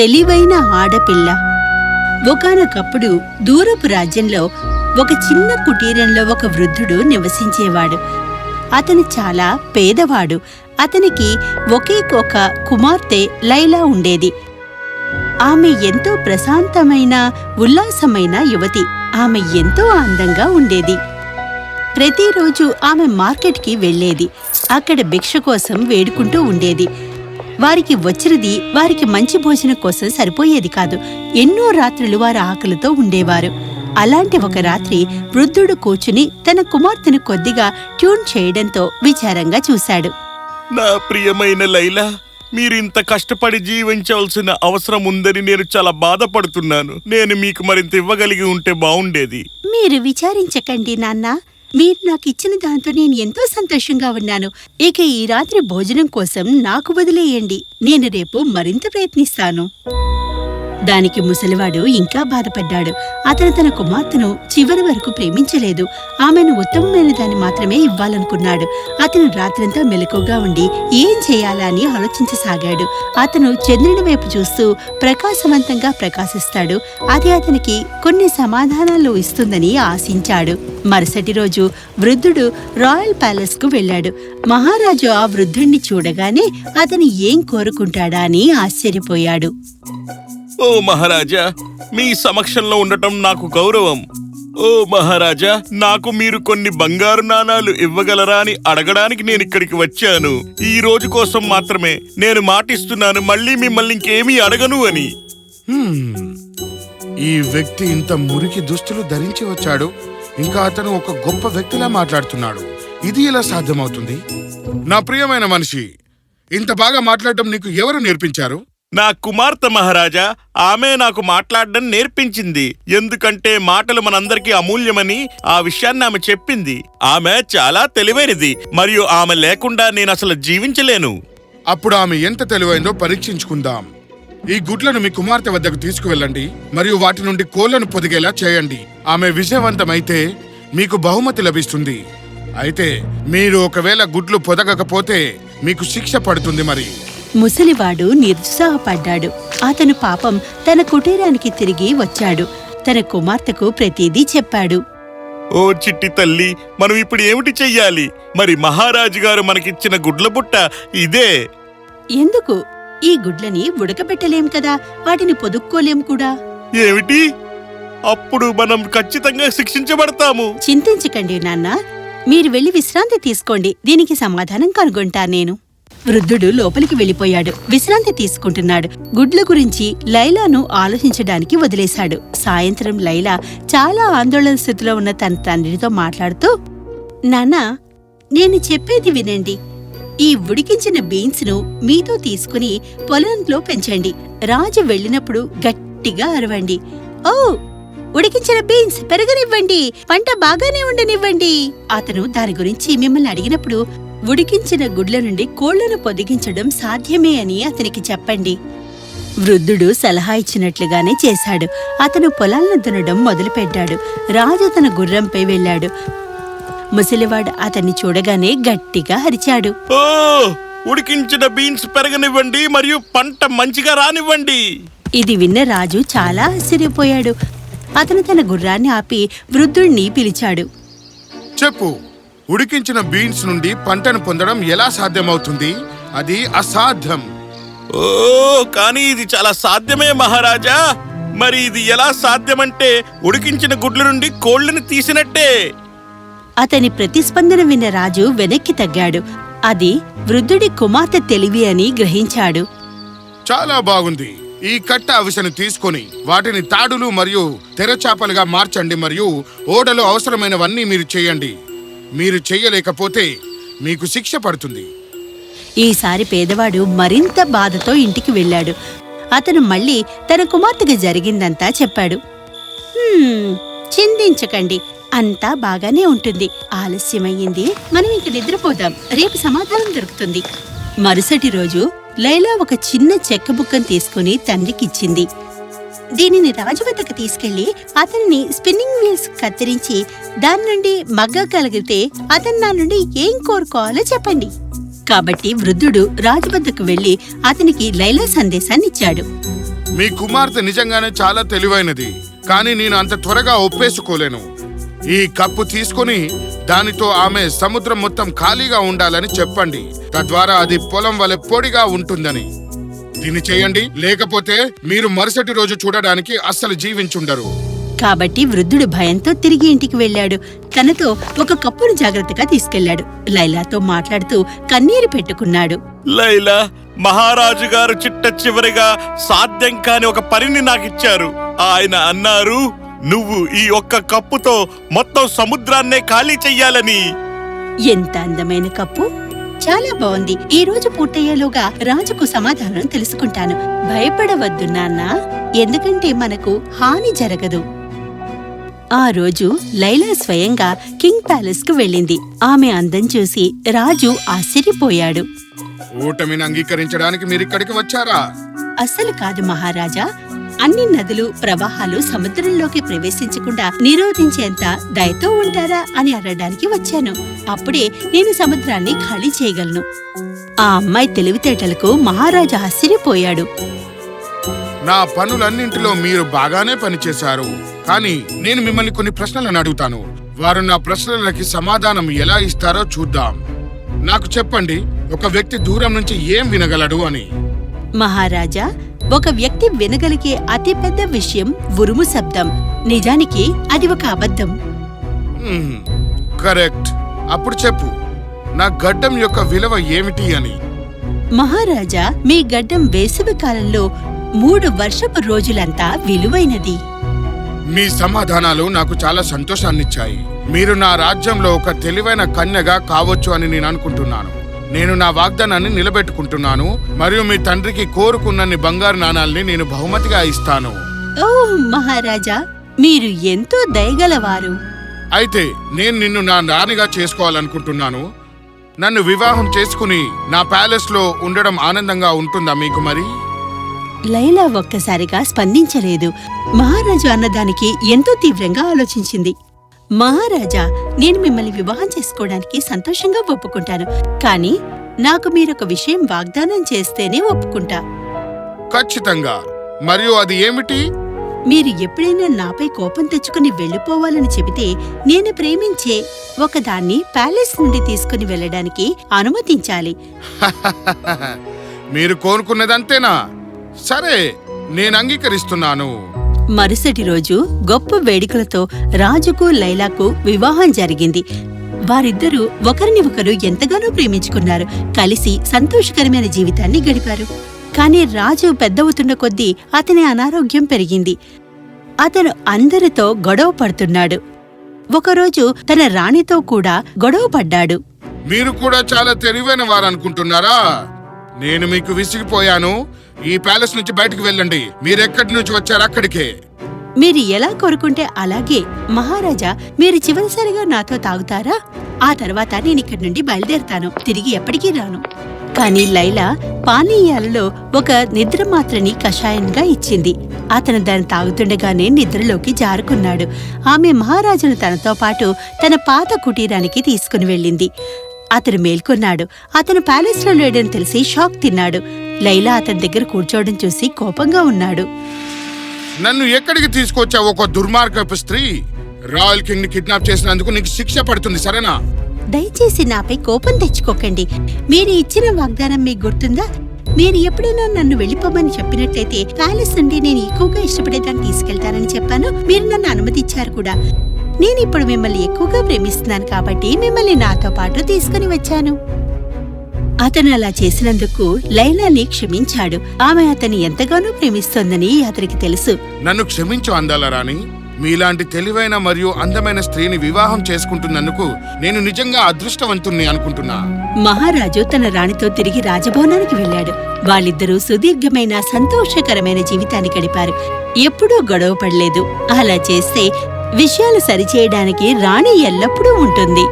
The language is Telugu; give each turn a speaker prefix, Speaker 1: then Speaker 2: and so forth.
Speaker 1: తెలివైన ఆడపిల్ల. ఒకానొకప్పుడు దూరపు రాజ్యంలో ఒక చిన్న కుటీరంలో ఒక వృద్ధుడు నివసించేవాడు. అతను చాలా పేదవాడు. అతనికి ఒకే ఒక కుమార్తె లైలా ఉండేది. ఆమె ఎంతో ప్రశాంతమైన ఉల్లాసమైన యువతి. ఆమె ఎంతో అందంగా ఉండేది. ప్రతిరోజు ఆమె మార్కెట్కి వెళ్లేది. అక్కడ భిక్ష కోసం వేడుకుంటూ ఉండేది. వారికి వచ్చినది వారికి మంచి భోజనం కోసం సరిపోయేది కాదు. ఎన్నో రాత్రులు వారు ఆకలితో ఉండేవారు. అలాంటి ఒక రాత్రి వృద్ధుడు కూర్చుని తన కుమార్తెను కొద్దిగా ట్యూన్ చేయడంతో విచారంగా చూశాడు.
Speaker 2: నా ప్రియమైన లైలా, మీరింత కష్టపడి జీవించవలసిన అవసరం ఉందని నేను చాలా బాధపడుతున్నాను. నేను మీకు మరింత ఇవ్వగలిగి ఉంటే బావుండేది.
Speaker 1: మీరు విచారించకండి నాన్నా. మీరు నాకు ఇచ్చిన దాంతో నేను ఎంతో సంతోషంగా ఉన్నాను. ఇక ఈ రాత్రి భోజనం కోసం నాకు వదిలేయండి. నేను రేపు మరింత ప్రయత్నిస్తాను. దానికి ముసలివాడు ఇంకా బాధపడ్డాడు. అతను తన కుమార్తెను చివరి వరకు ప్రేమించలేదు. ఆమెను ఉత్తమమైన దాన్ని మాత్రమే ఇవ్వాలనుకున్నాడు. అతను రాత్రంతా మెలకుగా ఉండి ఏం చేయాలా అని ఆలోచించసాగాడు. అతను చంద్రుని వైపు చూస్తూ ప్రకాశవంతంగా ప్రకాశిస్తాడు. అది అతనికి కొన్ని సమాధానాలు ఇస్తుందని ఆశించాడు. మరుసటి రోజు వృద్ధుడు రాయల్ ప్యాలెస్ కు వెళ్లాడు. మహారాజు ఆ వృద్ధుణ్ణి చూడగానే అతను ఏం కోరుకుంటాడా అని ఆశ్చర్యపోయాడు.
Speaker 2: ఓ మహారాజా, మీ సమక్షంలో ఉండటం నాకు గౌరవం. ఓ మహారాజా, నాకు మీరు కొన్ని బంగారు నాణాలు ఇవ్వగలరా అని అడగడానికి నేను ఇక్కడికి వచ్చాను. ఈ రోజు కోసం మాత్రమే. నేను మాటిస్తున్నాను, మళ్ళీ మిమ్మల్ని ఇంకేమీ అడగను అని.
Speaker 3: ఈ వ్యక్తి ఇంత మురికి దుస్తులు ధరించి వచ్చాడు. ఇంకా అతను ఒక గొప్ప వ్యక్తిలా మాట్లాడుతున్నాడు. ఇది ఎలా సాధ్యమవుతుంది? నా ప్రియమైన మనిషి, ఇంత బాగా మాట్లాడటం నీకు ఎవరు నేర్పించారు?
Speaker 2: నా కుమార్తె మహారాజా. ఆమె నాకు మాట్లాడడం నేర్పించింది. ఎందుకంటే మాటలు మనందరికీ అమూల్యమని ఆ విషయాన్ని ఆమె చెప్పింది. ఆమె చాలా తెలివైనది మరియు ఆమె లేకుండా నేను అసలు జీవించలేను.
Speaker 3: అప్పుడు ఆమె ఎంత తెలివైందో పరీక్షించుకుందాం. ఈ గుడ్లను మీ కుమార్తె వద్దకు తీసుకువెళ్ళండి మరియు వాటి నుండి కోళ్లను పొదిగేలా చేయండి. ఆమె విజయవంతమైతే మీకు బహుమతి లభిస్తుంది. అయితే మీరు ఒకవేళ గుడ్లు పొదగకపోతే మీకు శిక్ష పడుతుంది. మరి
Speaker 1: ముసలివాడు నిరుత్సాహపడ్డాడు. అతను పాపం తన కుటీరానికి తిరిగి వచ్చాడు. తన కుమార్తెకు ప్రతిదీ చెప్పాడు.
Speaker 2: ఓ చిట్టి తల్లి, మనం ఇప్పుడు ఏమిటి చెయ్యాలి? మరి మహారాజు గారు మనకిచ్చిన గుడ్ల బుట్ట ఇదే.
Speaker 1: ఎందుకు? ఈ గుడ్లని ఉడకబెట్టలేం కదా, వాటిని పొదుక్కోలేం కూడా.
Speaker 2: ఏమిటి? అప్పుడు మనం ఖచ్చితంగా శిక్షించబడతాము.
Speaker 1: చింతించకండి నాన్న, మీరు వెళ్లి విశ్రాంతి తీసుకోండి. దీనికి సమాధానం కనుగొంటా నేను. వృద్ధుడు లోపలికి వెళ్లిపోయాడు. విశ్రాంతి తీసుకుంటున్నాడు. గుడ్ల గురించి లైలాను ఆలోచించడానికి వదిలేశాడు. సాయంత్రం లైలా చాలా ఆందోళన స్థితిలో ఉన్న తన తండ్రితో మాట్లాడుతూ, నాన్నా, నేను చెప్పేది వినండి. ఈ ఉడికించిన బీన్స్ ను మీతో తీసుకుని పొలంలో పెంచండి. రాజు వెళ్ళినప్పుడు గట్టిగా అరవండి. ఓ, ఉడికించిన బీన్స్ పెరగనివ్వండి, పంట బాగానే ఉండనివ్వండి. అతను దాని గురించి మిమ్మల్ని అడిగినప్పుడు ఉడికించిన గుడ్ల నుండి కోళ్లను పొదిగించడం సాధ్యమే అని అతనికి చెప్పండి. వృద్ధుడు సలహా ఇచ్చినట్లుగానే చేశాడు. అతను పొలాలను దున్నడం మొదలుపెట్టాడు. రాజు తన గుర్రంపై వెళ్లాడు. ముసలివాడు అతన్ని చూడగానే గట్టిగా అరిచాడు.
Speaker 2: ఓ, ఉడికించిన బీన్స్ పెరగనివ్వండి మరియు పంట మంచిగా రానివ్వండి.
Speaker 1: ఇది విన్న రాజు చాలా ఆశ్చర్యపోయాడు. అతను తన గుర్రాన్ని ఆపి వృద్ధుణ్ణి పిలిచాడు.
Speaker 3: చెప్పు, ఉడికించిన బీన్స్ నుండి పంటను పొందడం ఎలా సాధ్యమవుతుంది? అది అసాధ్యం.
Speaker 2: ఓ, కానీ ఇది చాలా సాధ్యమే మహారాజా. మరి ఇది ఎలా సాధ్యమంటే ఉడికించిన గుడ్ల నుండి కోళ్లను తీసినట్టే.
Speaker 1: అతని ప్రతిస్పందన విన్న రాజు వెనక్కి తగ్గాడు. అది వృద్ధుడి కుమార్తె తెలివి అని గ్రహించాడు.
Speaker 3: చాలా బాగుంది. ఈ కట్ట అవిసెను తీసుకొని వాటిని తాడులు మరియు తెరచాపలుగా మార్చండి మరియు ఓడలో అవసరమైనవన్నీ మీరు చేయండి. మీరు చెయ్యలేకపోతే మీకు శిక్ష పడుతుంది.
Speaker 1: ఈసారి పేదవాడు మరింత బాధతో ఇంటికి వెళ్ళాడు. అతను మళ్ళీ తన కుమార్తెకు జరిగిందంతా చెప్పాడు. చింతించకండి, అంతా బాగానే ఉంటుంది. ఆలస్యమయ్యింది, మనం ఇంక నిద్రపోదాం. రేపు సమాధానం దొరుకుతుంది. మరుసటి రోజు లైలా ఒక చిన్న చెక్క బుక్కను తీసుకుని తండ్రికిచ్చింది. దీనిని రాజు వద్దకు తీసుకెళ్లి అతన్ని స్పిన్నింగ్ వీల్స్ కత్తిరించి దాని నుండి మగ్గగలిగితే అతను నా నుండి ఏం కోరుకోవాలో చెప్పండి. కాబట్టి వృద్ధుడు రాజు వద్దకు వెళ్లి అతనికి లైలా సందేశాన్నిచ్చాడు.
Speaker 3: మీ కుమార్తె నిజంగానే చాలా తెలివైనది, కానీ నేను అంత త్వరగా ఒప్పేసుకోలేను. ఈ కప్పు తీసుకుని దానితో ఆమె సముద్రం మొత్తం ఖాళీగా ఉండాలని చెప్పండి. తద్వారా అది పొలం వలె పొడిగా ఉంటుందని. దీన్ని చేయండి, లేకపోతే మీరు మరుసటి రోజు చూడడానికి అస్సలు జీవించుండరు.
Speaker 1: కాబట్టి వృద్ధుడు భయంతో తిరిగి ఇంటికి వెళ్ళాడు. తనతో ఒక కప్పును జాగ్రత్తగా తీసుకెళ్లాడు. లైలాతో మాట్లాడుతూ కన్నీరు పెట్టుకున్నాడు.
Speaker 2: లైలా, మహారాజు గారు చిట్ట చివరిగా సాధ్యం కాని ఒక పనిని నాకిచ్చారు. ఆయన అన్నారు, నువ్వు ఈ ఒక్క కప్పుతో మొత్తం సముద్రాన్నే ఖాళీ చెయ్యాలని.
Speaker 1: ఎంత అందమైన కప్పు! చాలా బాగుంది. ఈ రోజు పూర్తయ్యేలోగా రాజుకు సమాధానం తెలుసుకుంటాను. భయపడవద్దు నాన్నా, ఎందుకంటే మనకు హాని జరగదు. ఆ రోజు లైలా స్వయంగా కింగ్ ప్యాలెస్ కు వెళ్ళింది. ఆమె అందం చూసి రాజు ఆశ్చర్యపోయాడు.
Speaker 3: ఓటమిని అంగీకరించడానికి మీరిక్కడికి వచ్చారా?
Speaker 1: అస్సలు కాదు మహారాజా. అన్ని నదులు ప్రవాహాలు సముద్రంలోకి ప్రవేశించకుండా నిరోధించేంత దయతో ఉంటారా అని అడగడానికి వచ్చాను. అప్పుడే నేను సముద్రాన్ని ఖాళీ చేయగలను. ఆ అమ్మాయి తెలివితేటలకు మహారాజా ఆశ్చర్యపోయాడు.
Speaker 3: నా పనులన్నింటిలో మీరు బాగానే పనిచేశారు, కానీ నేను మిమ్మల్ని కొన్ని ప్రశ్నలను అడుగుతాను. వారు నా ప్రశ్నలకి సమాధానం ఎలా ఇస్తారో చూద్దాం. నాకు చెప్పండి, ఒక వ్యక్తి దూరం నుంచి ఏం వినగలడు అని.
Speaker 1: మహారాజా, ఒక వ్యక్తి వినగలిగే అతిపెద్ద విషయం ఉరుము శబ్దం. నిజానికి అది ఒక అబద్ధం.
Speaker 3: కరెక్ట్. అప్పుడు చెప్పు, నా గడ్డం యొక్క విలువ ఏమిటి అని.
Speaker 1: మహారాజా, మీ గడ్డం వేసవి కాలంలో 3 వర్షపు రోజులంతా విలువైనది.
Speaker 3: మీ సమాధానాలు నాకు చాలా సంతోషాన్నిచ్చాయి. మీరు నా రాజ్యంలో ఒక తెలివైన కన్యగా కావచ్చు అని నేను అనుకుంటున్నాను. నేను నా వాగ్దానాన్ని నిలబెట్టుకుంటున్నాను, మరియు మీ తండ్రికి కోరుకున్నన్ని బంగారు నాణాల్ని నేను బహుమతిగా ఇస్తాను.
Speaker 1: ఓ మహారాజా, మీరు ఎంతో దయగలవారు.
Speaker 3: అయితే నేను నిన్ను నా రాణిగా చేసుకోవాలనుకుంటున్నాను. నన్ను వివాహం చేసుకుని నా ప్యాలెస్ లో ఉండడం ఆనందంగా ఉంటుందా మీకు మరి?
Speaker 1: లైలా ఒక్కసారిగా స్పందించలేదు. మహారాజు అన్నదానికి ఎంతో తీవ్రంగా ఆలోచించింది. మహారాజా, నేను మిమ్మల్ని వివాహం చేసుకోవడానికి సంతోషంగా ఒప్పుకుంటాను, కానీ నాకు మీరొక విషయం వాగ్దానం చేస్తేనే ఒప్పుకుంటా.
Speaker 3: ఖచ్చితంగా. మరియు అది ఏమిటి?
Speaker 1: మీరు ఎప్పుడైనా నాపై కోపం తెచ్చుకుని వెళ్ళిపోవాలని చెబితే నేను ప్రేమించే ఒకదాన్ని ప్యాలెస్ నుండి తీసుకుని వెళ్ళడానికి అనుమతించాలి.
Speaker 3: మీరు కోరుకున్నదంతేనా? సరే, నేను అంగీకరిస్తున్నాను.
Speaker 1: మరుసటి రోజు గొప్ప వేడుకలతో రాజుకు లైలాకు వివాహం జరిగింది. వారిద్దరూ ఒకరిని ఒకరు ఎంతగానో ప్రేమించుకున్నారు. కలిసి సంతోషకరమైన జీవితాన్ని గడిపారు. కాని రాజు పెద్దవుతున్న కొద్దీ అతని అనారోగ్యం పెరిగింది. అతను అందరితో గొడవ పడుతున్నాడు. ఒకరోజు తన రాణితో కూడా గొడవ పడ్డాడు.
Speaker 3: మీరు కూడా చాలా తెలివైన వారనుకుంటున్నారా? నేను మీకు విసిగిపోయాను. ఈ ప్యాలెస్ నుంచి బయటకు వెళ్ళండి. మీరెక్కడి నుంచి వచ్చారు అక్కడికే.
Speaker 1: మీరు ఎలా కోరుకుంటే అలాగే. మహారాజా, మీరు చివరిసారిగా నాతో తాగుతారా? ఆ తర్వాత నేనిక్కడి నుండి బయలుదేరతాను. తిరిగి ఎప్పటికీ రాను. కాని లైలా పానీయాలలో ఒక నిద్ర మాత్రని కషాయంగా ఇచ్చింది. అతను దాన్ని తాగుతుండగానే నిద్రలోకి జారుకున్నాడు. ఆమె మహారాజును తనతో పాటు తన పాత కుటీరానికి తీసుకుని వెళ్ళింది. అతను మేల్కొన్నాడు. అతను ప్యాలెస్ లో లేడని తెలిసి షాక్ తిన్నాడు. లైలా అతని దగ్గర కూర్చోవడం చూసి కోపంగా ఉన్నాడు.
Speaker 3: నన్ను ఎక్కడికి తీసుకొచ్చావు ఒక దుర్మార్గపు స్త్రీ? రాయల్ కింగ్ ని కిడ్నాప్ చేసినందుకు నీకు శిక్ష పడుతుంది, సరేనా?
Speaker 1: దయచేసి నాపై కోపం తెచ్చుకోకండి. మీరు ఇచ్చిన వాగ్దానం మీకు గుర్తుందా? మీరు ఎప్పుడైనా నన్ను వెళ్ళిపోమని చెప్పినట్లయితే ప్యాలెస్ నుండి నేను ఎక్కువగా ఇష్టపడేదాన్ని తీసుకెళ్తానని చెప్పాను. మీరు నన్ను అనుమతించారు కూడా. నేనిప్పుడు మిమ్మల్ని ఎక్కువగా ప్రేమిస్తున్నాను కాబట్టి మిమ్మల్ని నాతో పాటు తీసుకుని వచ్చాను. అతను అలా చేసినందుకు లైలాని క్షమించాడు. ఆమె అతన్ని ఎంతగానో ప్రేమిస్తోందని అతనికి తెలుసు.
Speaker 3: నన్ను క్షమించు అందాల రాణి. మీలాంటి తెలివైన మరియు అందమైన స్త్రీని వివాహం చేసుకుంటున్నందుకు నేను నిజంగా అదృష్టవంతుణ్ణి అనుకుంటున్నా.
Speaker 1: మహారాజు తన రాణితో తిరిగి రాజభవనానికి వెళ్ళాడు. వాళ్ళిద్దరూ సుదీర్ఘమైన సంతోషకరమైన జీవితాన్ని గడిపారు. ఎప్పుడూ గొడవ పడలేదు. అలా చేస్తే విషయాలు సరిచేయడానికి రాణి ఎల్లప్పుడూ ఉంటుంది.